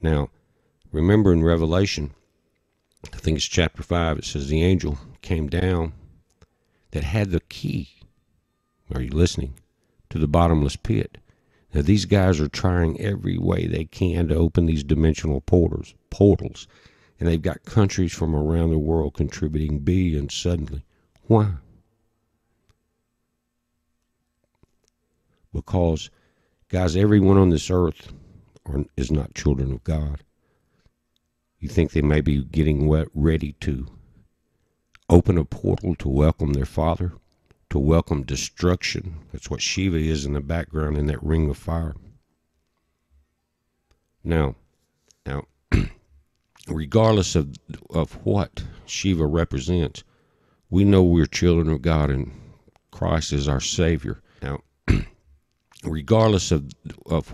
Now, remember in Revelation, I think it's chapter 5, it says the angel came down that had the key, are you listening, to the bottomless pit. Now, these guys are trying every way they can to open these dimensional portals, and they've got countries from around the world contributing billions suddenly. Why? Because, guys, everyone on this earth is not children of God. You think they may be getting ready to open a portal to welcome their Father, to welcome destruction. That's what Shiva is in the background in that ring of fire. Now, regardless of what Shiva represents, we know we're children of God and Christ is our Savior. Now, regardless of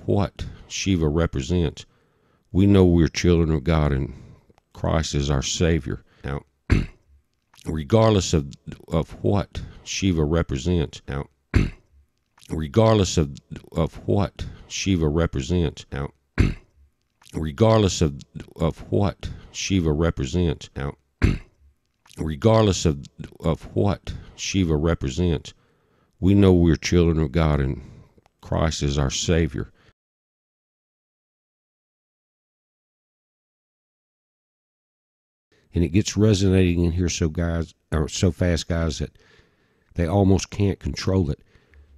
what Shiva represents, we know we're children of God and Christ is our Savior. Now, regardless of what Shiva represents, now, regardless of what Shiva represents, now, regardless of what Shiva represents, now, regardless of what Shiva represents, we know we're children of God and Christ is our Savior. And it gets resonating in here so fast, guys, that they almost can't control it.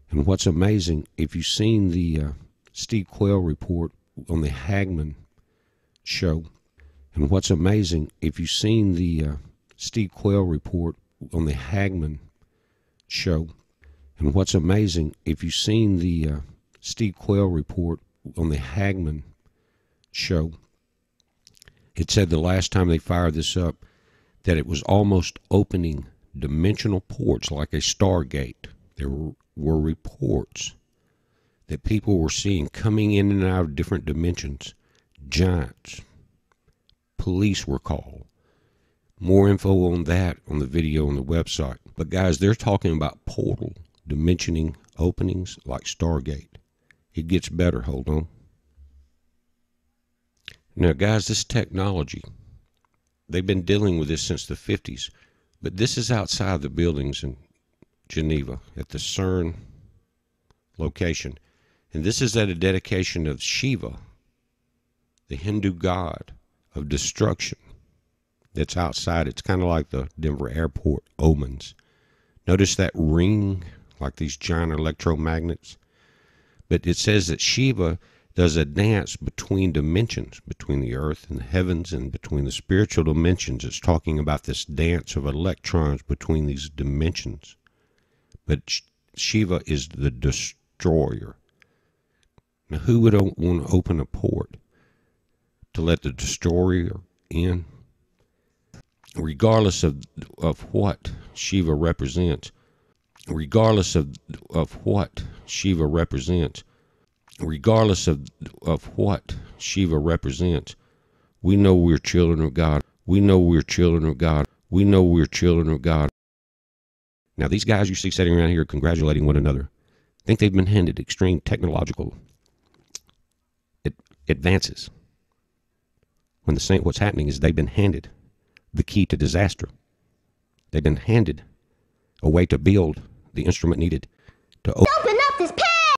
And what's amazing, if you've seen the Steve Quayle report on the Hagman show, and what's amazing, if you've seen the Steve Quayle report on the Hagman show, and what's amazing, if you've seen the Steve Quayle report on the Hagman show, it said the last time they fired this up that it was almost opening dimensional ports like a Stargate. There were reports that people were seeing coming in and out of different dimensions. Giants. Police were called. More info on that on the video on the website. But guys, they're talking about portal dimensioning openings like Stargate. It gets better. Hold on. Now, guys, this technology, they've been dealing with this since the 50s, but this is outside the buildings in Geneva at the CERN location. And this is at a dedication of Shiva, the Hindu god of destruction that's outside. It's kind of like the Denver airport omens. Notice that ring, like these giant electromagnets. But it says that Shiva does a dance between dimensions, between the earth and the heavens and between the spiritual dimensions. It's talking about this dance of electrons between these dimensions. But Shiva is the destroyer. Now, who would want to open a port to let the destroyer in? Regardless of what Shiva represents, regardless of what Shiva represents, regardless of what Shiva represents, we know we're children of God. We know we're children of God. We know we're children of God. Now, these guys you see sitting around here congratulating one another think they've been handed extreme technological advances. When what's happening is they've been handed the key to disaster. They've been handed a way to build the instrument needed to open